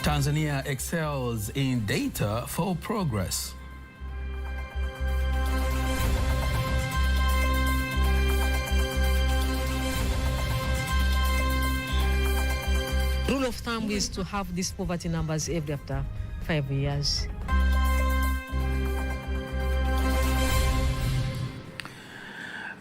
Tanzania excels in data for progress. Rule of thumb is to have these poverty numbers every after 5 years.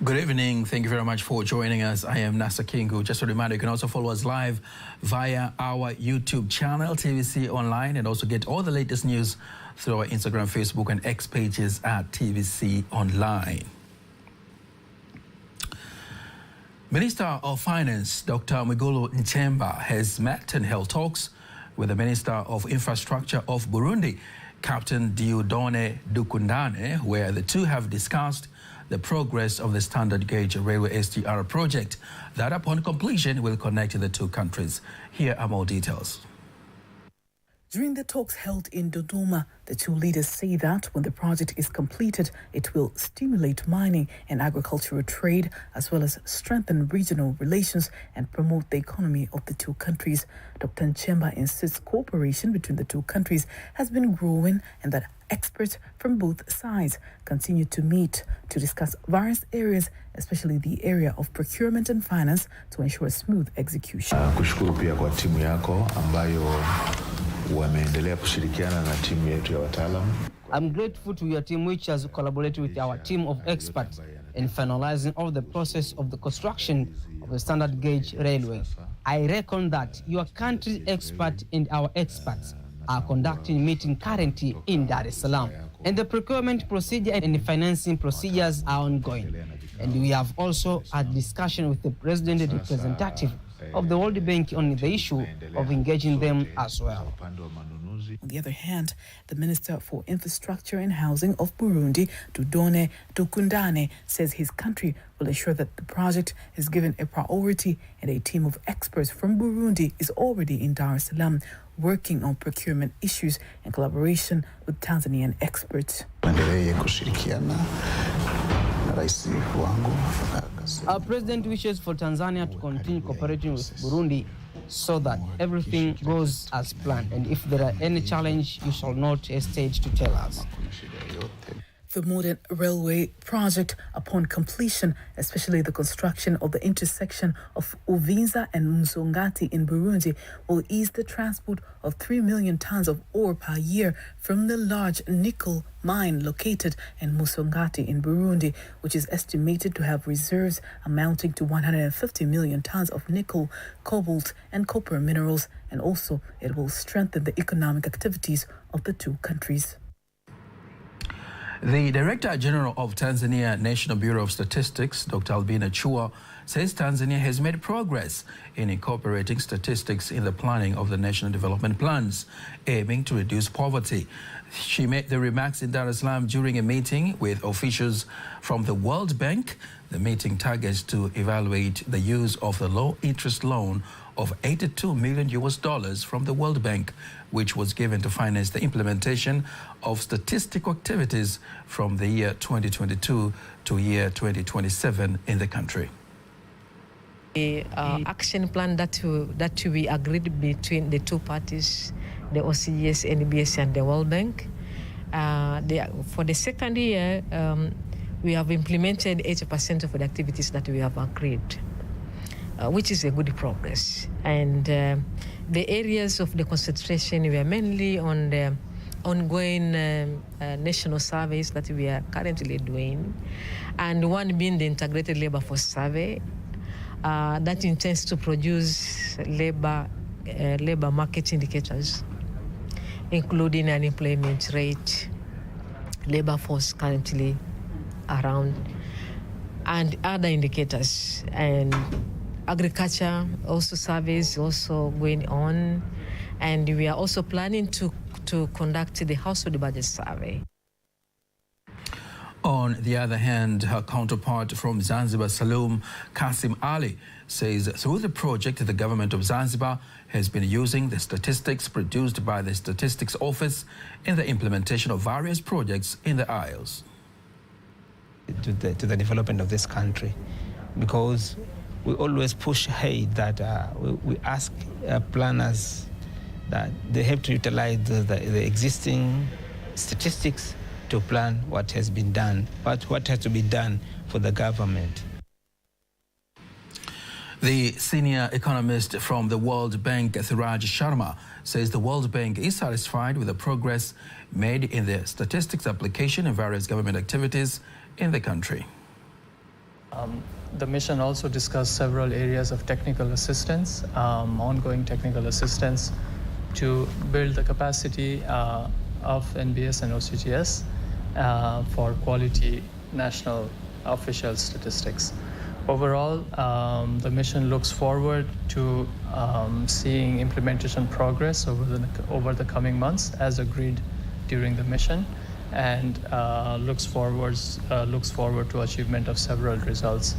Good evening. Thank you very much for joining us. I am Nasa Kingu. Just a reminder, you can also follow us live via our YouTube channel, TBC Online, and also get all the latest news through our Instagram, Facebook, and X pages at TBC Online. Minister of Finance, Dr. Mwigulu Nchemba, has met and held talks with the Minister of Infrastructure of Burundi, Captain Dieudonné Dukundane, where the two have discussed the progress of the standard gauge railway SGR project that upon completion will connect the two countries. Here are more details. During the talks held in Dodoma, the two leaders say that when the project is completed, it will stimulate mining and agricultural trade, as well as strengthen regional relations and promote the economy of the two countries. Dr. Nchemba insists cooperation between the two countries has been growing and that experts from both sides continue to meet to discuss various areas, especially the area of procurement and finance, to ensure smooth execution. Kushukuru pia kwa timu yako ambayo wameendelea kushirikiana na timu yetu ya wataalamu. I'm grateful to your team which has collaborated with our team of experts in finalizing all the process of the construction of the standard gauge railway. I reckon that your country's expert and our experts are conducting meeting currently in Dar es Salaam. And the procurement procedure and the financing procedures are ongoing. And we have also had discussion with the president and representative of the World Bank on the issue of engaging them as well. On the other hand, the Minister for Infrastructure and Housing of Burundi, Dieudonné Dukundane, says his country will ensure that the project is given a priority, and a team of experts from Burundi is already in Dar es Salaam working on procurement issues in collaboration with Tanzanian experts. Our president wishes for Tanzania to continue cooperating with Burundi so that everything goes as planned. And if there are any challenge, you shall not hesitate to tell us. The modern railway project, upon completion, especially the construction of the intersection of Uvinza and Musongati in Burundi, will ease the transport of 3 million tons of ore per year from the large nickel mine located in Musongati in Burundi, which is estimated to have reserves amounting to 150 million tons of nickel, cobalt, and copper minerals, and also it will strengthen the economic activities of the two countries. The Director General of Tanzania National Bureau of Statistics, Dr. Albina Chua, says Tanzania has made progress in incorporating statistics in the planning of the national development plans, aiming to reduce poverty. She made the remarks in Dar es Salaam during a meeting with officials from the World Bank. The meeting targets to evaluate the use of the low-interest loan of $82 million from the World Bank, which was given to finance the implementation of statistical activities from the year 2022 to year 2027 in the country. The action plan that we agreed between the two parties, the OCS, NBS, and the World Bank, for the second year, we have implemented 80% of the activities that we have agreed, which is a good progress. And the areas of the concentration were mainly on the ongoing national surveys that we are currently doing, and one being the integrated labor force survey that intends to produce labor market indicators, including unemployment rate, labor force currently around, and other indicators. And agriculture also surveys also going on, and we are also planning to conduct the household budget survey. On the other hand, her counterpart from Zanzibar, Salum Kasim Ali, says through the project, the government of Zanzibar has been using the statistics produced by the Statistics Office in the implementation of various projects in the Isles. To the development of this country, because we always push ahead that we ask planners that they have to utilize the existing statistics to plan what has been done, what has to be done for the government. The senior economist from the World Bank, Thiraj Sharma, says the World Bank is satisfied with the progress made in the statistics application in various government activities in the country. The mission also discussed several areas of technical assistance, ongoing technical assistance to build the capacity of NBS and OCGS for quality national official statistics. Overall, the mission looks forward to seeing implementation progress over the coming months as agreed during the mission, and looks forward to achievement of several results.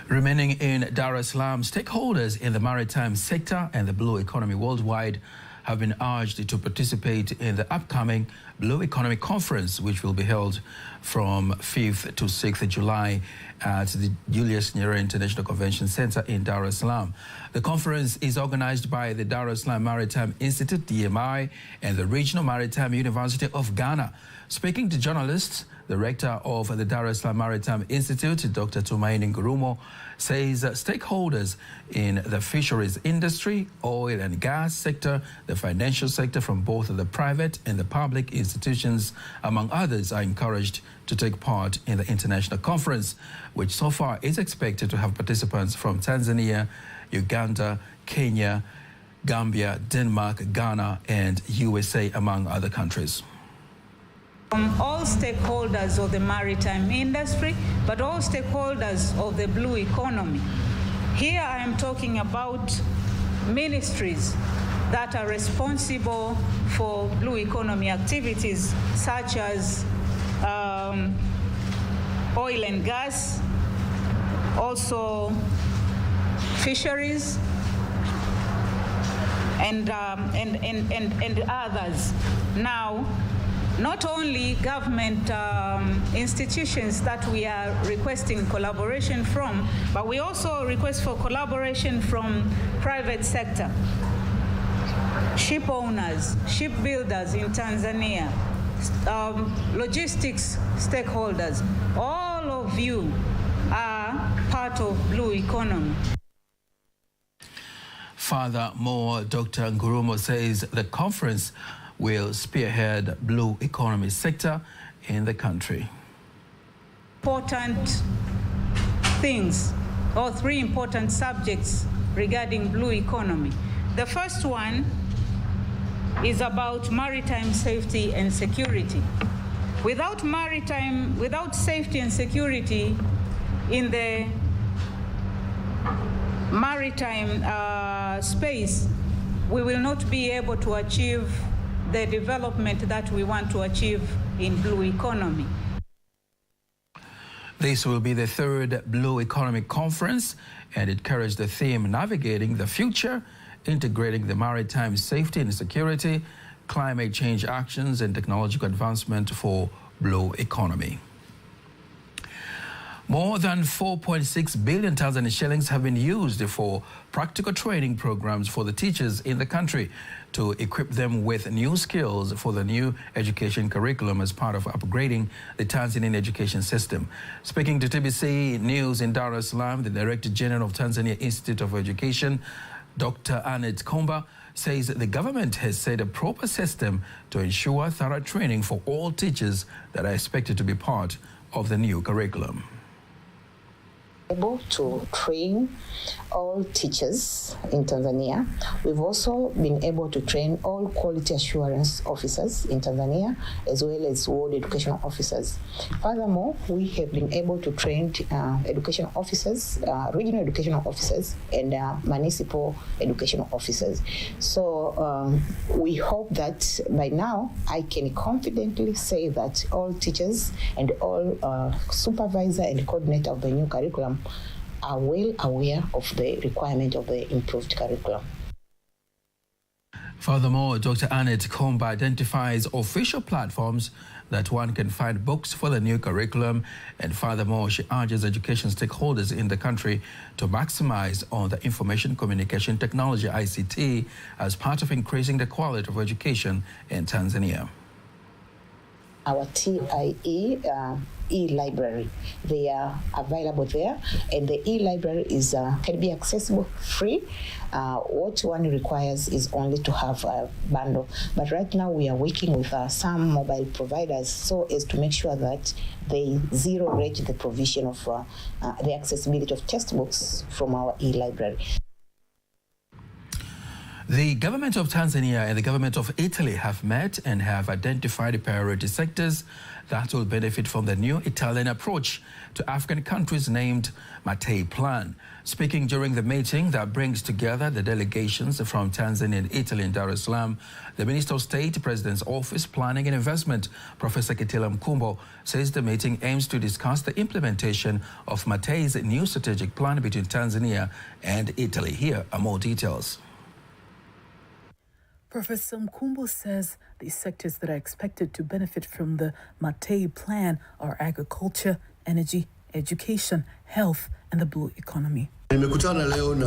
Remaining in Dar es Salaam, stakeholders in the maritime sector and the blue economy worldwide have been urged to participate in the upcoming Blue Economy Conference, which will be held from 5th to 6th July at the Julius Nyerere International Convention Center in Dar es Salaam. The conference is organized by the Dar es Salaam Maritime Institute, DMI, and the Regional Maritime University of Ghana. Speaking to journalists, the rector of the Dar es Salaam Maritime Institute, Dr. Tumaini Ngurumo, says stakeholders in the fisheries industry, oil and gas sector, the financial sector from both the private and the public institutions, among others, are encouraged to take part in the international conference, which so far is expected to have participants from Tanzania, Uganda, Kenya, Gambia, Denmark, Ghana, and USA, among other countries. All stakeholders of the maritime industry, but all stakeholders of the blue economy. Here I am talking about ministries that are responsible for blue economy activities, such as oil and gas, also fisheries, and others. Now, not only government institutions that we are requesting collaboration from, but we also request for collaboration from private sector, ship owners, ship builders in Tanzania, logistics stakeholders. All of you are part of blue economy. Furthermore, Dr. Ngurumo says the conference will spearhead blue economy sector in the country. Important things, or three important subjects regarding blue economy. The first one is about maritime safety and security. Without safety and security in the maritime space, we will not be able to achieve the development that we want to achieve in blue economy. This will be the third Blue Economy Conference, and it carries the theme Navigating the Future, integrating the maritime safety and security, climate change actions, and technological advancement for blue economy. More than 4.6 billion Tanzanian shillings have been used for practical training programs for the teachers in the country to equip them with new skills for the new education curriculum as part of upgrading the Tanzanian education system. Speaking to TBC News in Dar es Salaam, the Director General of Tanzania Institute of Education, Dr. Annette Komba, says the government has set a proper system to ensure thorough training for all teachers that are expected to be part of the new curriculum. Able to train all teachers in Tanzania. We've also been able to train all quality assurance officers in Tanzania, as well as ward education officers. Furthermore, we have been able to train education officers, regional education officers, and municipal education officers. So we hope that by now I can confidently say that all teachers and all supervisor and coordinator of the new curriculum are well aware of the requirement of the improved curriculum. Furthermore, Dr. Annette Komba identifies official platforms that one can find books for the new curriculum, and furthermore, she urges education stakeholders in the country to maximize on the information communication technology ICT as part of increasing the quality of education in Tanzania. Our TIE e-library, they are available there, and the e-library is can be accessible free. What one requires is only to have a bundle, but right now we are working with some mobile providers so as to make sure that they zero rate the provision of the accessibility of textbooks from our e-library. The government of Tanzania and the government of Italy have met and have identified priority sectors that will benefit from the new Italian approach to African countries named Mattei Plan. Speaking during the meeting that brings together the delegations from Tanzania and Italy in Dar es Salaam, the Minister of State, President's Office, Planning and Investment, Professor Kitila Mkumbo, says the meeting aims to discuss the implementation of Mattei's new strategic plan between Tanzania and Italy. Here are more details. Professor Mkumbo says the sectors that are expected to benefit from the Mattei Plan are agriculture, energy, education, health, and the blue economy. Nimekutana leo na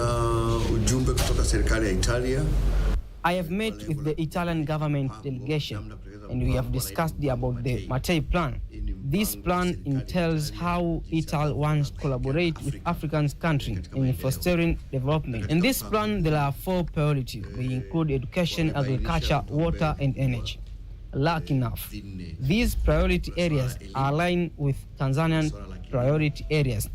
ujumbe kutoka serikali ya Italia. I have met with the Italian government delegation and we have discussed about the Mattei Plan. This plan entails how Italy wants to collaborate with African countries in fostering development. In this plan, there are 4 priorities. They include education, agriculture, water, and energy. Lucky enough, these priority areas are aligned with Tanzanian priority areas,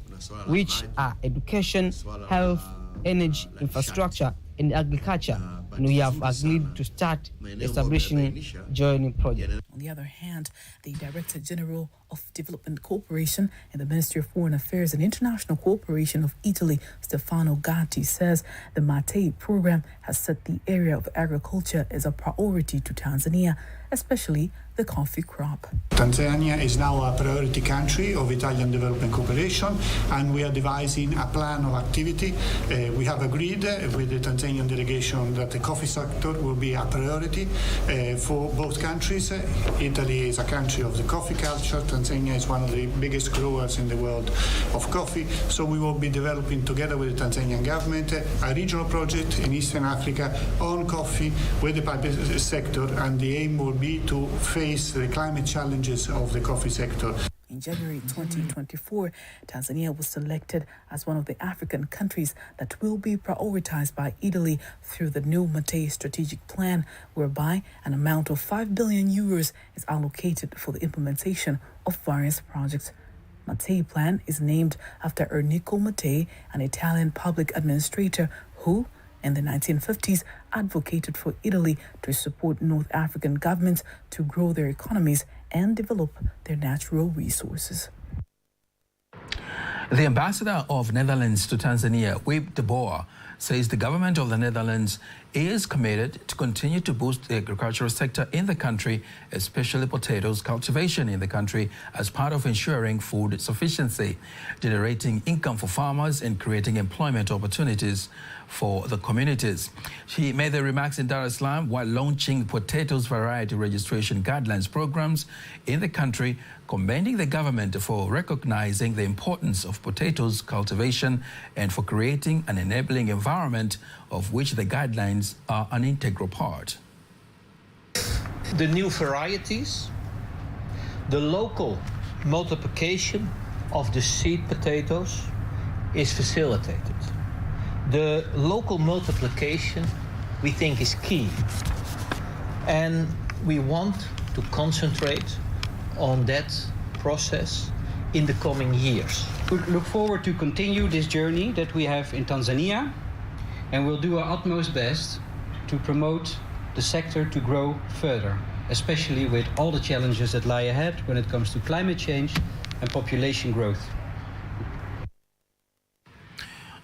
which are education, health, energy, infrastructure, and agriculture. And we have agreed to start establishing joint projects. On the other hand, the Director General of Development Cooperation in the Ministry of Foreign Affairs and International Cooperation of Italy, Stefano Gatti, says the Mattei program has set the area of agriculture as a priority to Tanzania, especially the coffee crop. Tanzania is now a priority country of Italian development cooperation, and we are devising a plan of activity. We have agreed with the Tanzanian delegation that the coffee sector will be a priority for both countries. Italy is a country of the coffee culture. Tanzania is one of the biggest growers in the world of coffee. So we will be developing together with the Tanzanian government a regional project in Eastern Africa on coffee with the private sector, and the aim will be to face the climate challenges of the coffee sector. In January 2024, Tanzania was selected as one of the African countries that will be prioritized by Italy through the new Mattei strategic plan, whereby an amount of 5 billion euros is allocated for the implementation of various projects. Mattei Plan is named after Enrico Mattei, an Italian public administrator who, in the 1950s, advocated for Italy to support North African governments to grow their economies and develop their natural resources. The ambassador of Netherlands to Tanzania, Wib de Boer, says the government of the Netherlands is committed to continue to boost the agricultural sector in the country, especially potatoes cultivation in the country, as part of ensuring food sufficiency, generating income for farmers and creating employment opportunities for the communities. She made the remarks in Dar es Salaam while launching potatoes variety registration guidelines programs in the country, commending the government for recognizing the importance of potatoes cultivation and for creating an enabling environment of which the guidelines are an integral part. The new varieties, the local multiplication of the seed potatoes is facilitated. The local multiplication, we think, is key. And we want to concentrate on that process in the coming years. We look forward to continue this journey that we have in Tanzania, and we'll do our utmost best to promote the sector to grow further, especially with all the challenges that lie ahead when it comes to climate change and population growth.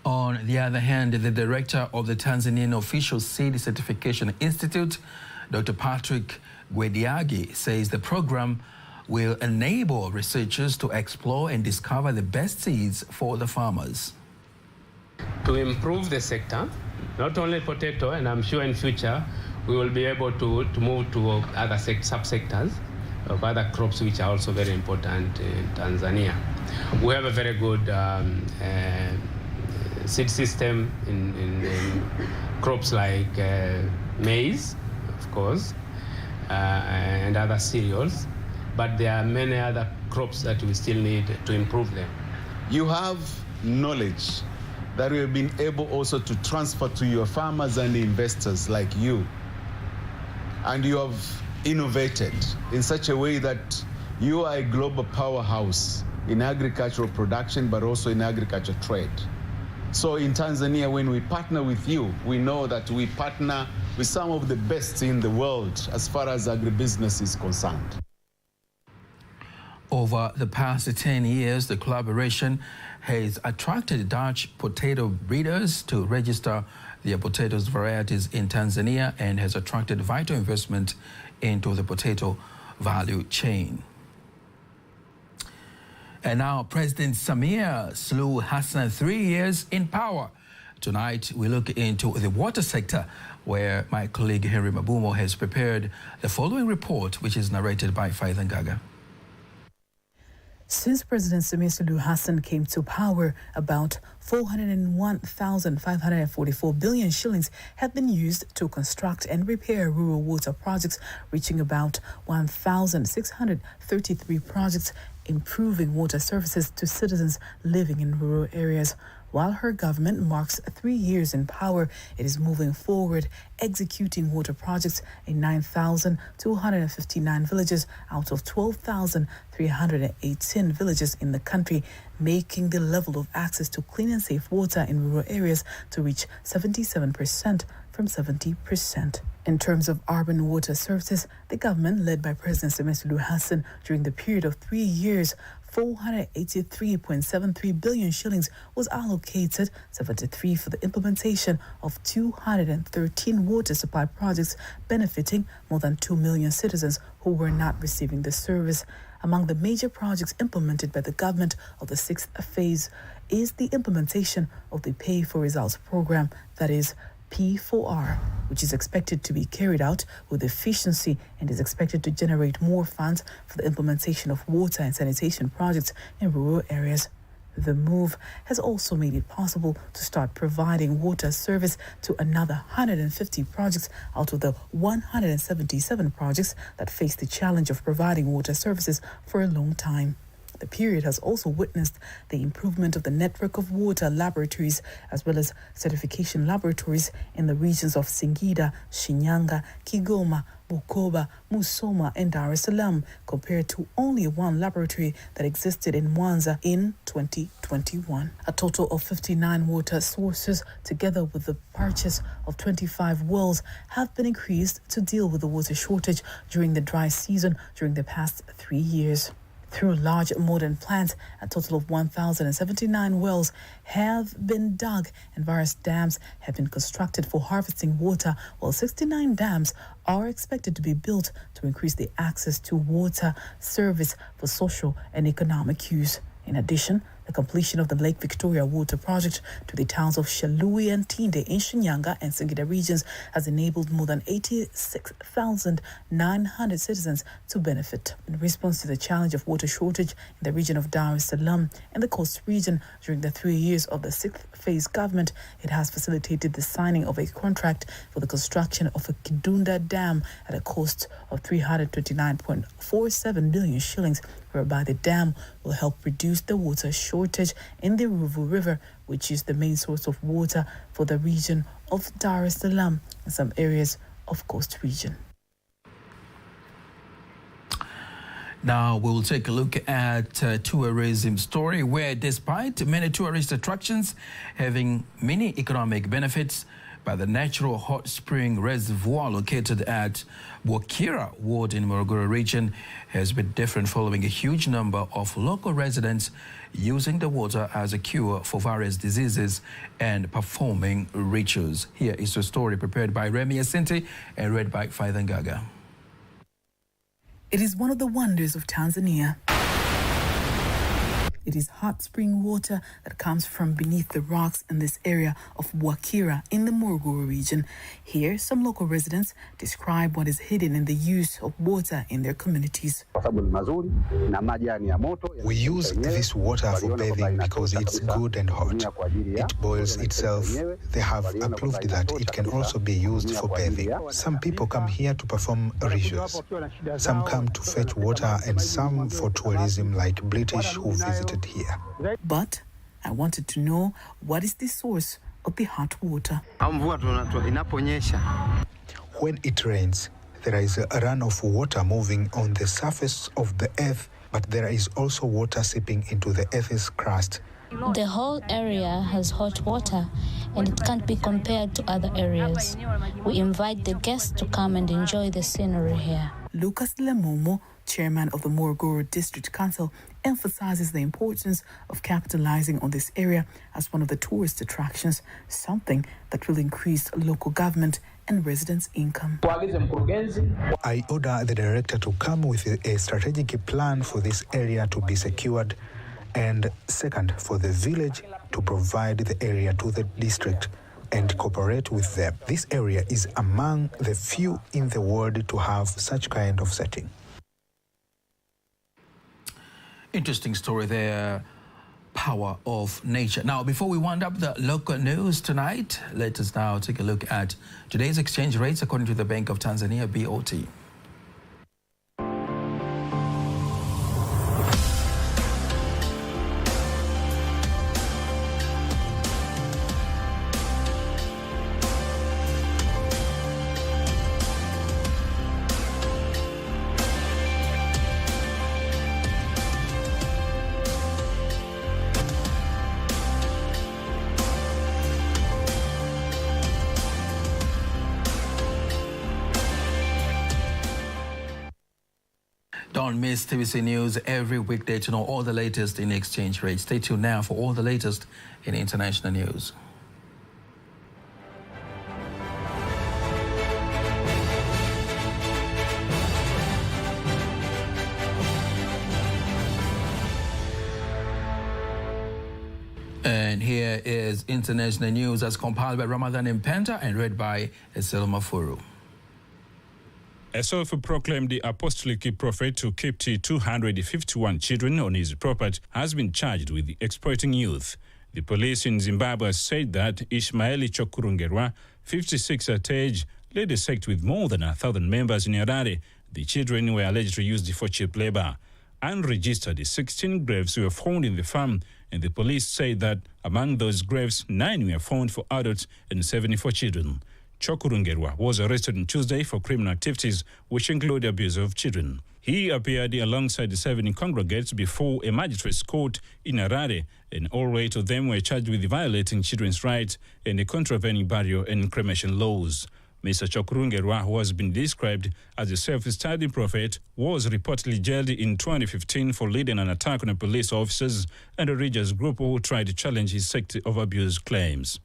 On the other hand, the director of the Tanzanian Official Seed Certification Institute, Dr. Patrick Gwediagi, says the program will enable researchers to explore and discover the best seeds for the farmers. To improve the sector, not only potato, and I'm sure in future we will be able to move to other subsectors of other crops which are also very important in Tanzania. We have a very good seed system in crops like maize, of course, and other cereals, but there are many other crops that we still need to improve them. You have knowledge that we have been able also to transfer to your farmers and investors like you. And you have innovated in such a way that you are a global powerhouse in agricultural production, but also in agriculture trade. So in Tanzania, when we partner with you, we know that we partner with some of the best in the world as far as agribusiness is concerned. Over the past 10 years, the collaboration has attracted Dutch potato breeders to register their potatoes varieties in Tanzania and has attracted vital investment into the potato value chain. And now President Samia Suluhu Hassan, 3 years in power. Tonight we look into the water sector, where my colleague Henry Mabumo has prepared the following report, which is narrated by Faithan Gaga. Since President Samia Suluhu Hassan came to power, about 401,544 billion shillings have been used to construct and repair rural water projects, reaching about 1,633 projects, improving water services to citizens living in rural areas. While her government marks 3 years in power, it is moving forward, executing water projects in 9,259 villages out of 12,318 villages in the country, making the level of access to clean and safe water in rural areas to reach 77% from 70%. In terms of urban water services, the government, led by President Samia Suluhu Hassan during the period of 3 years, 483.73 billion shillings was allocated, 73 for the implementation of 213 water supply projects benefiting more than 2 million citizens who were not receiving the service. Among the major projects implemented by the government of the 6th phase is the implementation of the Pay for Results program, that is P4R, which is expected to be carried out with efficiency and is expected to generate more funds for the implementation of water and sanitation projects in rural areas. The move has also made it possible to start providing water service to another 150 projects out of the 177 projects that face the challenge of providing water services for a long time. The period has also witnessed the improvement of the network of water laboratories as well as certification laboratories in the regions of Singida, Shinyanga, Kigoma, Bukoba, Musoma, and Dar es Salaam, compared to only one laboratory that existed in Mwanza in 2021. A total of 59 water sources, together with the purchase of 25 wells, have been increased to deal with the water shortage during the dry season during the past 3 years. Through large modern plants, a total of 1,079 wells have been dug and various dams have been constructed for harvesting water, while 69 dams are expected to be built to increase the access to water service for social and economic use. In addition, the completion of the Lake Victoria water project to the towns of Shalui and Tinde in Shinyanga and Singida regions has enabled more than 86,900 citizens to benefit. In response to the challenge of water shortage in the region of Dar es Salaam and the coast region during the 3 years of the 6th phase government, it has facilitated the signing of a contract for the construction of a Kidunda Dam at a cost of 329.47 billion shillings, whereby the dam will help reduce the water shortage in the Ruvu River, which is the main source of water for the region of Dar es Salaam and some areas of coast region. Now we'll take a look at tourism story, where despite many tourist attractions having many economic benefits, by the natural hot spring reservoir located at Bwakira ward in Morogoro region has been different, following a huge number of local residents using the water as a cure for various diseases and performing rituals. Here is a story prepared by Remy Asinti and read by Faithan Gaga. It is one of the wonders of Tanzania. It is hot spring water that comes from beneath the rocks in this area of Bwakira in the Morogoro region. Here, some local residents describe what is hidden in the use of water in their communities. We use this water for bathing because it's good and hot. It boils itself. They have approved that it can also be used for bathing. Some people come here to perform rituals. Some come to fetch water and some for tourism, like British who visited here. But I wanted to know, what is the source of the hot water? When it rains, there is a run of water moving on the surface of the earth, but there is also water seeping into the earth's crust. The whole area has hot water, and it can't be compared to other areas. We invite the guests to come and enjoy the scenery here. Lucas Lemomo, chairman of the Morogoro District Council, emphasizes the importance of capitalizing on this area as one of the tourist attractions, something that will increase local government and residents' income. I order the director to come with a strategic plan for this area to be secured, and second, for the village to provide the area to the district and cooperate with them. This area is among the few in the world to have such kind of setting. Interesting story there. Power of nature. Now, before we wind up the local news tonight, let us now take a look at today's exchange rates according to the Bank of Tanzania, BOT. Don't miss TBC News every weekday to know all the latest in exchange rates. Stay tuned now for all the latest in international news. And here is international news as compiled by Ramadan Impenta and read by Esel Mafuru. A self-proclaimed apostolic prophet who kept 251 children on his property has been charged with exploiting youth. The police in Zimbabwe said that Ishmael Chokurungerwa, 56 at age, led a sect with more than 1,000 members in Harare. The children were allegedly used for cheap labor. Unregistered 16 graves were found in the farm, and the police said that among those graves, 9 were found for adults and 7 for children. Chokurungerwa was arrested on Tuesday for criminal activities, which include abuse of children. He appeared alongside 7 congregates before a magistrate's court in Harare, and all 8 of them were charged with violating children's rights and contravening burial and cremation laws. Mr. Chokurungerwa, who has been described as a self-studying prophet, was reportedly jailed in 2015 for leading an attack on police officers and a religious group who tried to challenge his sect of abuse claims.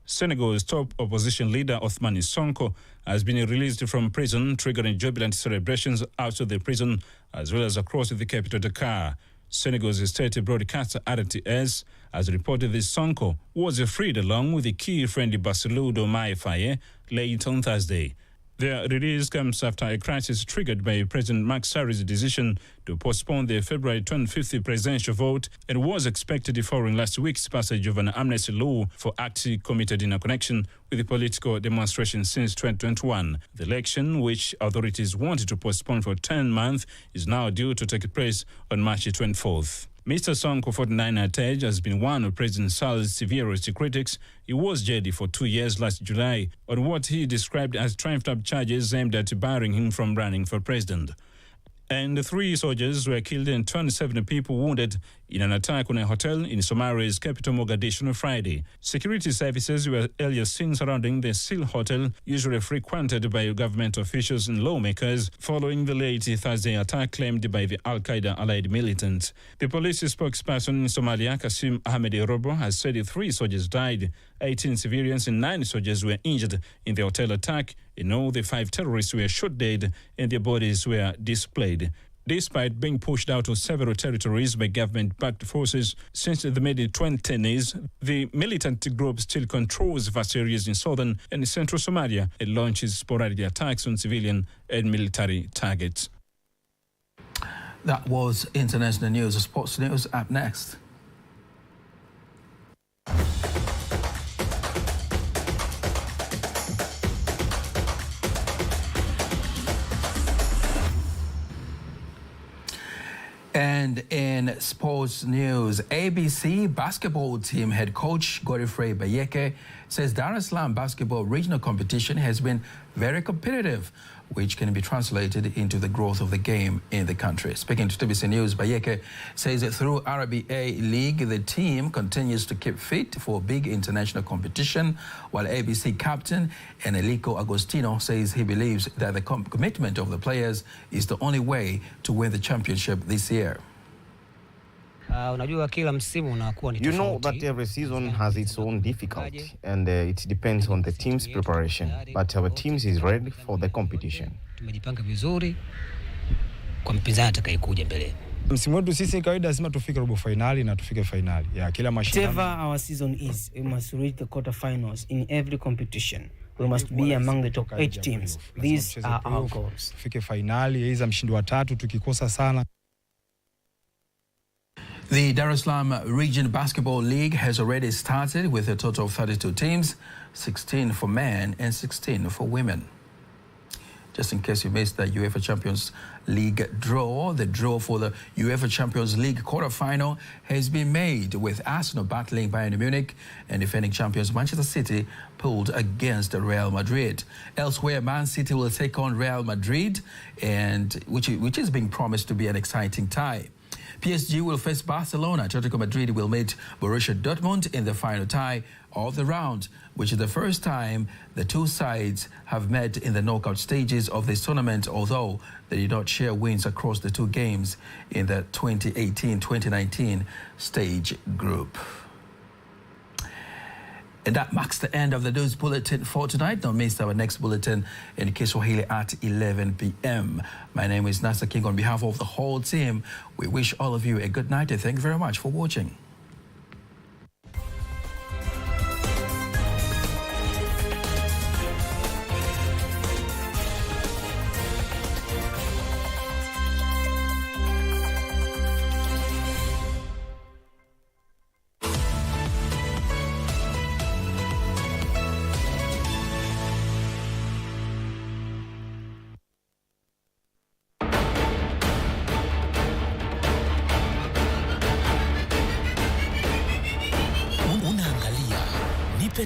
Senegal's top opposition leader Ousmane Sonko has been released from prison, triggering jubilant celebrations out of the prison as well as across the capital Dakar. Senegal's state broadcaster RTS has reported that Sonko was freed along with the key friend Bassirou Diomaye Faye late on Thursday. Their release comes after a crisis triggered by President Macky Sall's decision to postpone the February 25th presidential vote and was expected following last week's passage of an amnesty law for acts committed in a connection with the political demonstrations since 2021. The election, which authorities wanted to postpone for 10 months, is now due to take place on March 24th. Mr. Sonko, 49 at age, has been one of President Sall's severest critics. He was jailed for 2 years last July on what he described as trumped-up charges aimed at barring him from running for president. And 3 soldiers were killed and 27 people wounded in an attack on a hotel in Somalia's capital Mogadishu on Friday. Security services were earlier seen surrounding the Seal Hotel, usually frequented by government officials and lawmakers, following the late Thursday attack claimed by the Al-Qaeda allied militants. The police spokesperson in Somalia, Kasim Ahmed Robo, has said 3 soldiers died, 18 civilians and 9 soldiers were injured in the hotel attack. In all, the 5 terrorists were shot dead and their bodies were displayed. Despite being pushed out of several territories by government-backed forces since the mid-2010s, the militant group still controls vast areas in southern and central Somalia and launches sporadic attacks on civilian and military targets. That was international news. Sports news up next. And in sports news, ABC basketball team head coach Godfrey Bayeke says Dar es Salaam basketball regional competition has been very competitive, which can be translated into the growth of the game in the country. Speaking to TBC News, Bayeke says that through RBA League, the team continues to keep fit for big international competition, while ABC captain Enrico Agostino says he believes that the commitment of the players is the only way to win the championship this year. You know that every season has its own difficulty, and it depends on the team's preparation. But our team is ready for the competition. Whatever our season is, we must reach the quarterfinals in every competition. We must be among the top 8 teams. These are our goals. The Dar es Salaam Region Basketball League has already started with a total of 32 teams, 16 for men and 16 for women. Just in case you missed the UEFA Champions League draw, the draw for the UEFA Champions League quarterfinal has been made with Arsenal battling Bayern Munich and defending champions Manchester City pulled against Real Madrid. Elsewhere, Man City will take on Real Madrid, and which is being promised to be an exciting tie. PSG will face Barcelona. Atletico Madrid will meet Borussia Dortmund in the final tie of the round, which is the first time the two sides have met in the knockout stages of this tournament, although they did not share wins across the two games in the 2018-2019 stage group. And that marks the end of the news bulletin for tonight. Don't miss our next bulletin in Kiswahili at 11 p.m. My name is Nasa King. On behalf of the whole team, we wish all of you a good night and thank you very much for watching.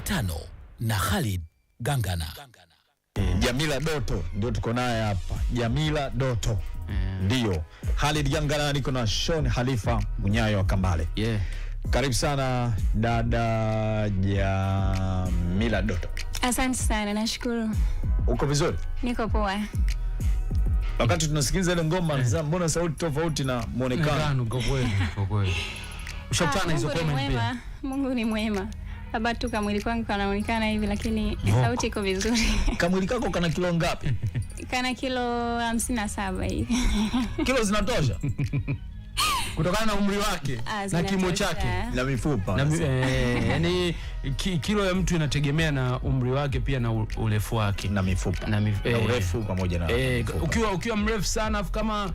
Tano na Khalid Gangana. Jamila Doto ndio tuko naye hapa. Jamila Doto. Ndio. Khalid Gangana niko na Sean Halifa Munyayo wa Kambale. Karibu sana dada Jamila Doto. Asante sana, nashukuru. Uko vizuri? Niko poa. Wakati tunasikiliza ile ngoma mbona sauti tofauti na muonekano? Kwa kweli. Ushapana hizo comment pia. Mungu ni mwema. Baba tu kamwili kwangu kanaonekana hivi lakini sauti iko vizuri. Kamwili kako kana kilo ngapi? Kana kilo 57 hivi. Kilo zinatosha? Kutokana na umri wake na kimo chake na mifupa. Yani kilo ya mtu inategemea na umri wake pia na urefu wake na mifupa. Na urefu pamoja na ukiwa mrefu sana kama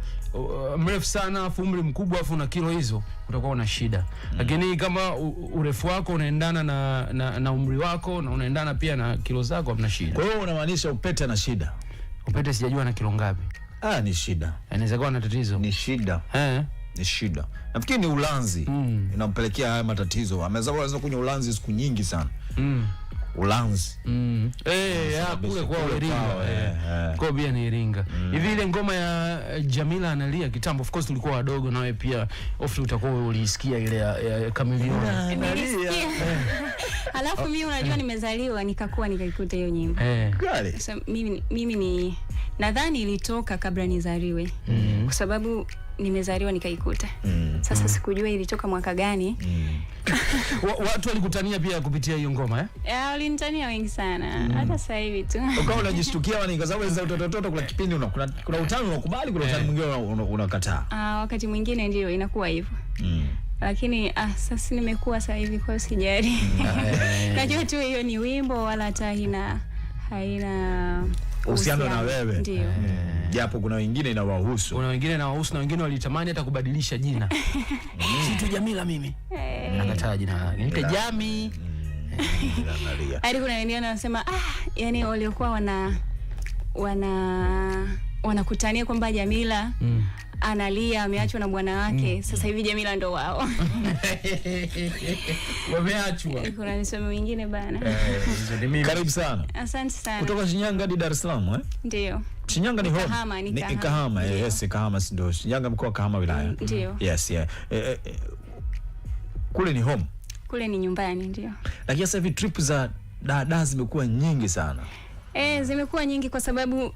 mrefu sana afu umri mkubwa afu na kilo hizo utakuwa una shida. Lakini kama urefu wako unaendana na umri wako na unaendana pia na kilo zako hamna shida. Kwa hiyo unamaanisha Upete na shida? Upete sijajua na kilo ngapi. Ni shida. Inaweza kuwa na tatizo. Ni shida. Ni shida. Nafikiri ni ulanzi inampelekea haya matatizo. Ameweza kunywa ulanzi siku nyingi sana. Ulanzi. Kule kwa Iringa. Kwa bia ni Iringa. Hivi ile ngoma ya Jamila analia kitambo, of course tulikuwa wadogo na wewe pia often utakuwa ulisikia ile ya Kamilioni. Alafu mimi unajua nimezaliwa nikakuwa nikaikuta hiyo nyimbo. Sasa mimi ni nadhani ilitoka kabla nizaliwe. Kwa sababu nimezaliwa nikaikuta. Sasa sikujua ilitoka mwaka gani. Watu walikutania pia kupitia hiyo ngoma walinitania wengi sana. Hata sasa hivi tu. Ukawa unajishtukia wani kwa sababu za utoto kuna kipindi kuna utani unakubali, kuna utani mwingine unakataa. Wakati mwingine ndio inakuwa hivyo. Lakini sasa nimekuwa sasa hivi kwa sijali. Najua tu hiyo ni wimbo wala hata haina uhusiano na wewe. Ndio. Japo kuna wengine inawahusu. Kuna wengine inawahusu na wengine walitamani hata kubadilisha jina. Situ Jamila mimi. Nakataa jina. Niite Jami. Hadi kuna wengine wanasema yani waliokuwa wanakutania kwamba Jamila analia ameachwa na bwana wake. Sasa hivi Jamila ndo wao. Wameachwa. Kuna niseme wengine bana. Karibu sana. Asante sana. Kutoka Shinyanga hadi Dar es Salaam Ndio. Shinyanga ni home. Kahama. Yes, Kahama ndio. Shinyanga mkoa wa Kahama wilaya. Ndio. Yes, kule ni home. Kule ni nyumbani ndio. Lakini sasa hivi trip za dada zimekuwa nyingi sana. Zimekuwa nyingi kwa sababu